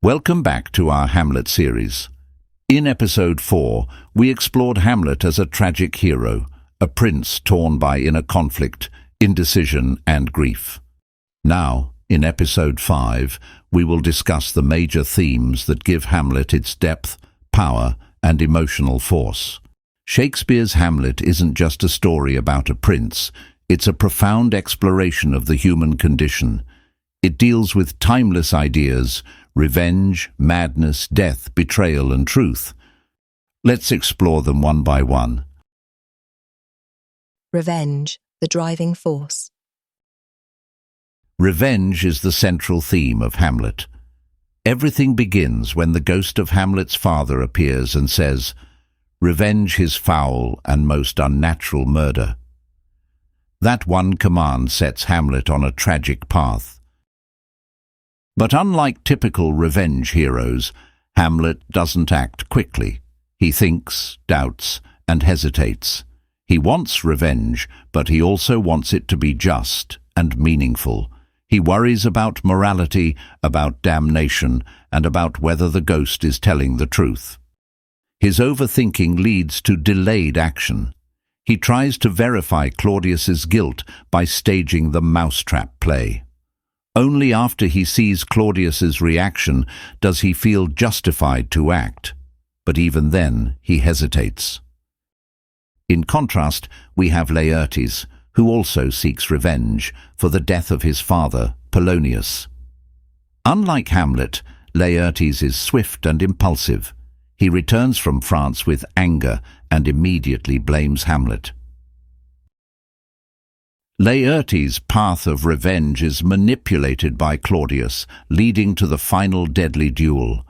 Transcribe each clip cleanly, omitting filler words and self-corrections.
Welcome back to our Hamlet series. In episode 4, we explored Hamlet as a tragic hero, a prince torn by inner conflict, indecision, and grief. Now, in episode 5, we will discuss the major themes that give Hamlet its depth, power, and emotional force. Shakespeare's Hamlet isn't just a story about a prince, it's a profound exploration of the human condition. It deals with timeless ideas, revenge, madness, death, betrayal, and truth. Let's explore them one by one. Revenge, the driving force. Revenge is the central theme of Hamlet. Everything begins when the ghost of Hamlet's father appears and says, "Revenge his foul and most unnatural murder." That one command sets Hamlet on a tragic path. But unlike typical revenge heroes, Hamlet doesn't act quickly. He thinks, doubts, and hesitates. He wants revenge, but he also wants it to be just and meaningful. He worries about morality, about damnation, and about whether the ghost is telling the truth. His overthinking leads to delayed action. He tries to verify Claudius's guilt by staging the mousetrap play. Only after he sees Claudius's reaction does he feel justified to act, but even then he hesitates. In contrast, we have Laertes, who also seeks revenge for the death of his father, Polonius. Unlike Hamlet, Laertes is swift and impulsive. He returns from France with anger and immediately blames Hamlet. Laertes' path of revenge is manipulated by Claudius, leading to the final deadly duel.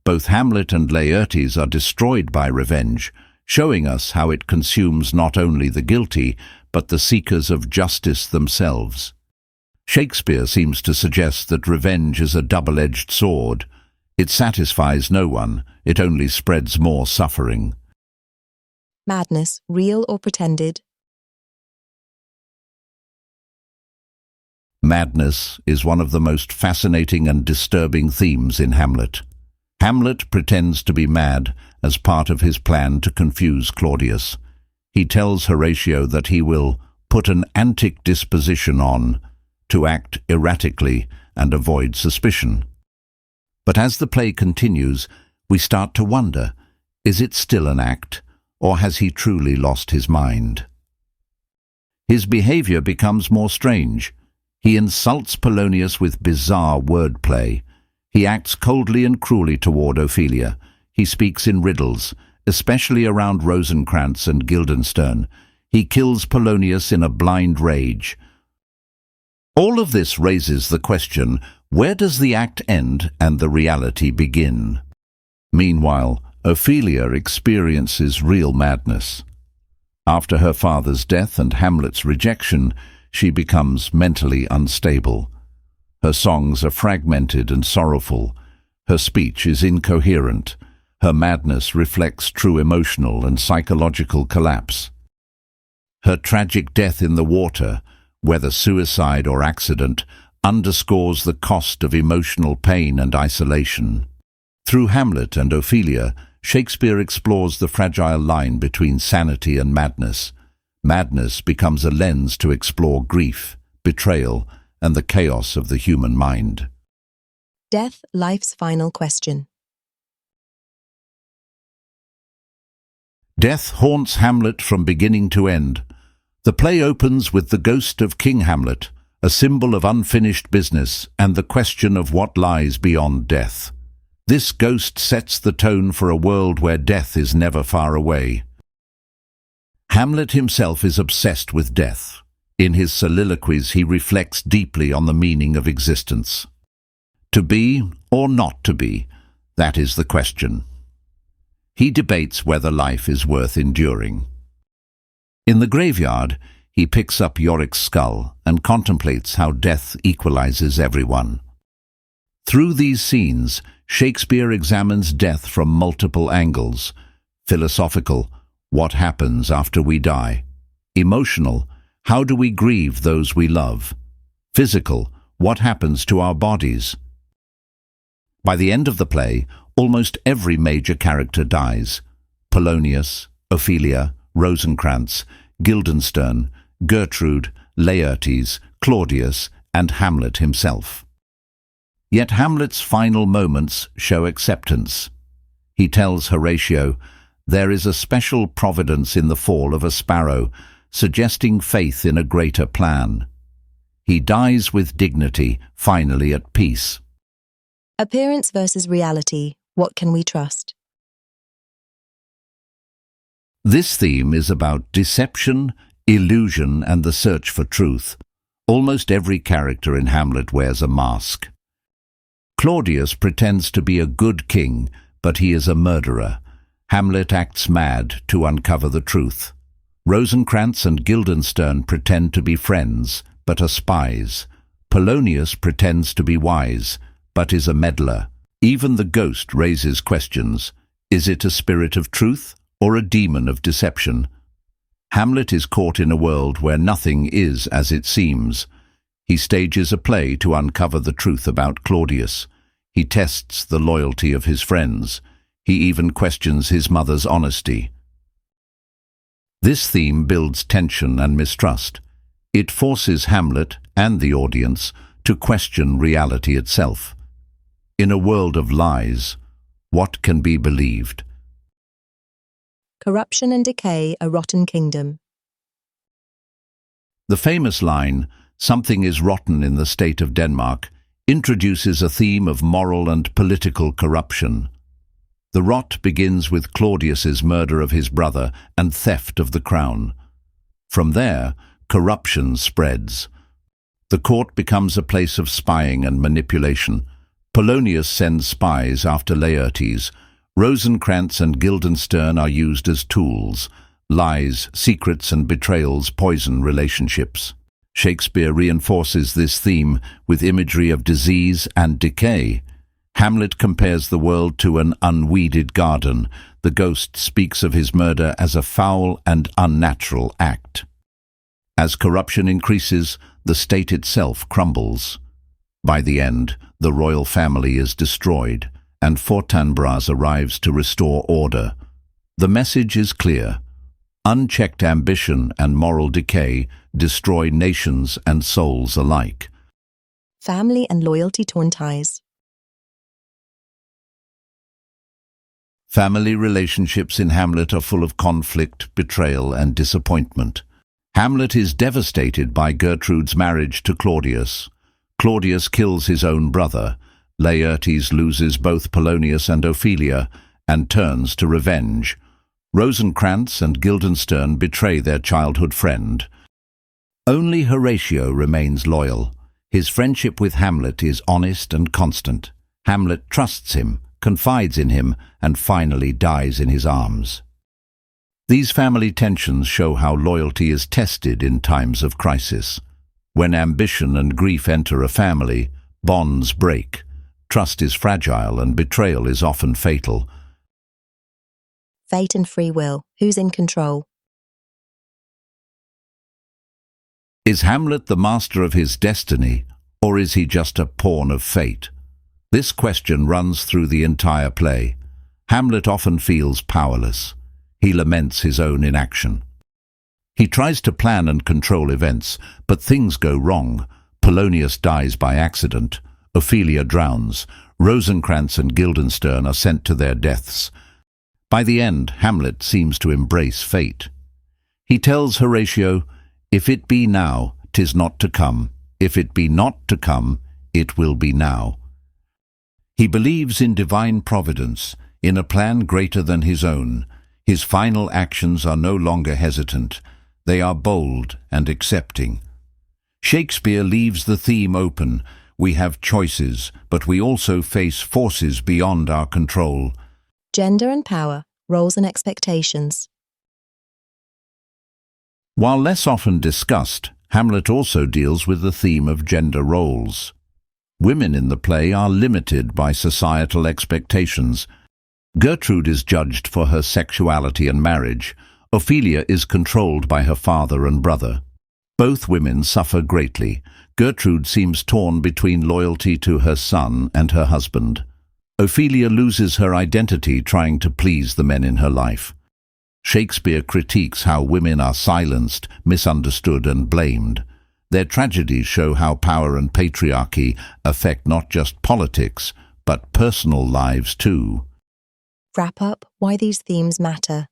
Both Hamlet and Laertes are destroyed by revenge, showing us how it consumes not only the guilty, but the seekers of justice themselves. Shakespeare seems to suggest that revenge is a double-edged sword. It satisfies no one, it only spreads more suffering. Madness, real or pretended. Madness is one of the most fascinating and disturbing themes in Hamlet. Hamlet pretends to be mad as part of his plan to confuse Claudius. He tells Horatio that he will put an antic disposition on, to act erratically and avoid suspicion. But as the play continues, we start to wonder, is it still an act, or has he truly lost his mind? His behavior becomes more strange. He insults Polonius with bizarre wordplay. He acts coldly and cruelly toward Ophelia. He speaks in riddles, especially around Rosencrantz and Guildenstern. He kills Polonius in a blind rage. All of this raises the question, where does the act end and the reality begin? Meanwhile, Ophelia experiences real madness. After her father's death and Hamlet's rejection, she becomes mentally unstable. Her songs are fragmented and sorrowful. Her speech is incoherent. Her madness reflects true emotional and psychological collapse. Her tragic death in the water, whether suicide or accident, underscores the cost of emotional pain and isolation. Through Hamlet and Ophelia, Shakespeare explores the fragile line between sanity and madness. Madness becomes a lens to explore grief, betrayal, and the chaos of the human mind. Death, life's final question. Death haunts Hamlet from beginning to end. The play opens with the ghost of King Hamlet, a symbol of unfinished business and the question of what lies beyond death. This ghost sets the tone for a world where death is never far away. Hamlet himself is obsessed with death. In his soliloquies, he reflects deeply on the meaning of existence. To be or not to be, that is the question. He debates whether life is worth enduring. In the graveyard, he picks up Yorick's skull and contemplates how death equalizes everyone. Through these scenes, Shakespeare examines death from multiple angles: philosophical, what happens after we die; emotional, how do we grieve those we love; physical, what happens to our bodies; By the end of the play, almost every major character dies: Polonius, Ophelia, Rosencrantz, Guildenstern, Gertrude, Laertes, Claudius, and Hamlet himself. Yet Hamlet's final moments show acceptance. He tells Horatio, "There is a special providence in the fall of a sparrow, suggesting faith in a greater plan." He dies with dignity, finally at peace. Appearance versus reality. What can we trust? This theme is about deception, illusion, and the search for truth. Almost every character in Hamlet wears a mask. Claudius pretends to be a good king, but he is a murderer. Hamlet acts mad to uncover the truth. Rosencrantz and Guildenstern pretend to be friends, but are spies. Polonius pretends to be wise, but is a meddler. Even the ghost raises questions. Is it a spirit of truth or a demon of deception? Hamlet is caught in a world where nothing is as it seems. He stages a play to uncover the truth about Claudius. He tests the loyalty of his friends. He even questions his mother's honesty. This theme builds tension and mistrust. It forces Hamlet and the audience to question reality itself. In a world of lies, what can be believed? Corruption and decay, a rotten kingdom. The famous line, "Something is rotten in the state of Denmark," introduces a theme of moral and political corruption. The rot begins with Claudius's murder of his brother and theft of the crown. From there, corruption spreads. The court becomes a place of spying and manipulation. Polonius sends spies after Laertes. Rosencrantz and Guildenstern are used as tools. Lies, secrets, and betrayals poison relationships. Shakespeare reinforces this theme with imagery of disease and decay. Hamlet compares the world to an unweeded garden. The ghost speaks of his murder as a foul and unnatural act. As corruption increases, the state itself crumbles. By the end, the royal family is destroyed, and Fortinbras arrives to restore order. The message is clear. Unchecked ambition and moral decay destroy nations and souls alike. Family and loyalty torn ties. Family relationships in Hamlet are full of conflict, betrayal, and disappointment. Hamlet is devastated by Gertrude's marriage to Claudius. Claudius kills his own brother. Laertes loses both Polonius and Ophelia and turns to revenge. Rosencrantz and Guildenstern betray their childhood friend. Only Horatio remains loyal. His friendship with Hamlet is honest and constant. Hamlet trusts him, confides in him, and finally dies in his arms. These family tensions show how loyalty is tested in times of crisis. When ambition and grief enter a family, bonds break. Trust is fragile and betrayal is often fatal. Fate and free will. Who's in control? Is Hamlet the master of his destiny, or is he just a pawn of fate? This question runs through the entire play. Hamlet often feels powerless. He laments his own inaction. He tries to plan and control events, but things go wrong. Polonius dies by accident. Ophelia drowns. Rosencrantz and Guildenstern are sent to their deaths. By the end, Hamlet seems to embrace fate. He tells Horatio, "If it be now, 'tis not to come. If it be not to come, it will be now." He believes in divine providence, in a plan greater than his own. His final actions are no longer hesitant. They are bold and accepting. Shakespeare leaves the theme open. We have choices, but we also face forces beyond our control. Gender and power, roles and expectations. While less often discussed, Hamlet also deals with the theme of gender roles. Women in the play are limited by societal expectations. Gertrude is judged for her sexuality and marriage. Ophelia is controlled by her father and brother. Both women suffer greatly. Gertrude seems torn between loyalty to her son and her husband. Ophelia loses her identity trying to please the men in her life. Shakespeare critiques how women are silenced, misunderstood, and blamed. Their tragedies show how power and patriarchy affect not just politics, but personal lives too. Wrap up why these themes matter.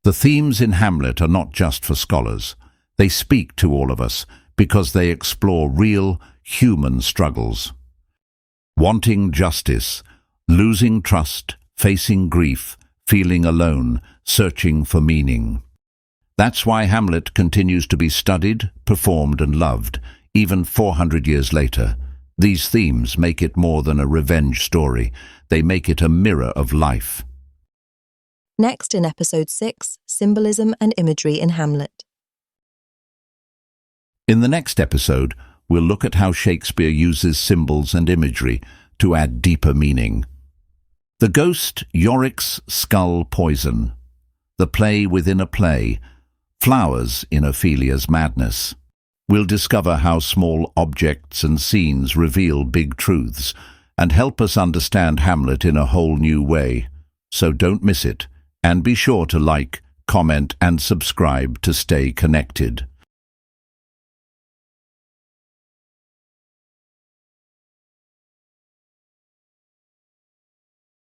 The themes in Hamlet are not just for scholars. They speak to all of us because they explore real, human struggles. Wanting justice, losing trust, facing grief, feeling alone, searching for meaning. That's why Hamlet continues to be studied, performed, and loved, even 400 years later. These themes make it more than a revenge story. They make it a mirror of life. Next in Episode 6, Symbolism and Imagery in Hamlet. In the next episode, we'll look at how Shakespeare uses symbols and imagery to add deeper meaning. The ghost, Yorick's skull poison. The play within a play. Flowers in Ophelia's madness. We'll discover how small objects and scenes reveal big truths and help us understand Hamlet in a whole new way. So don't miss it, and be sure to like, comment, and subscribe to stay connected.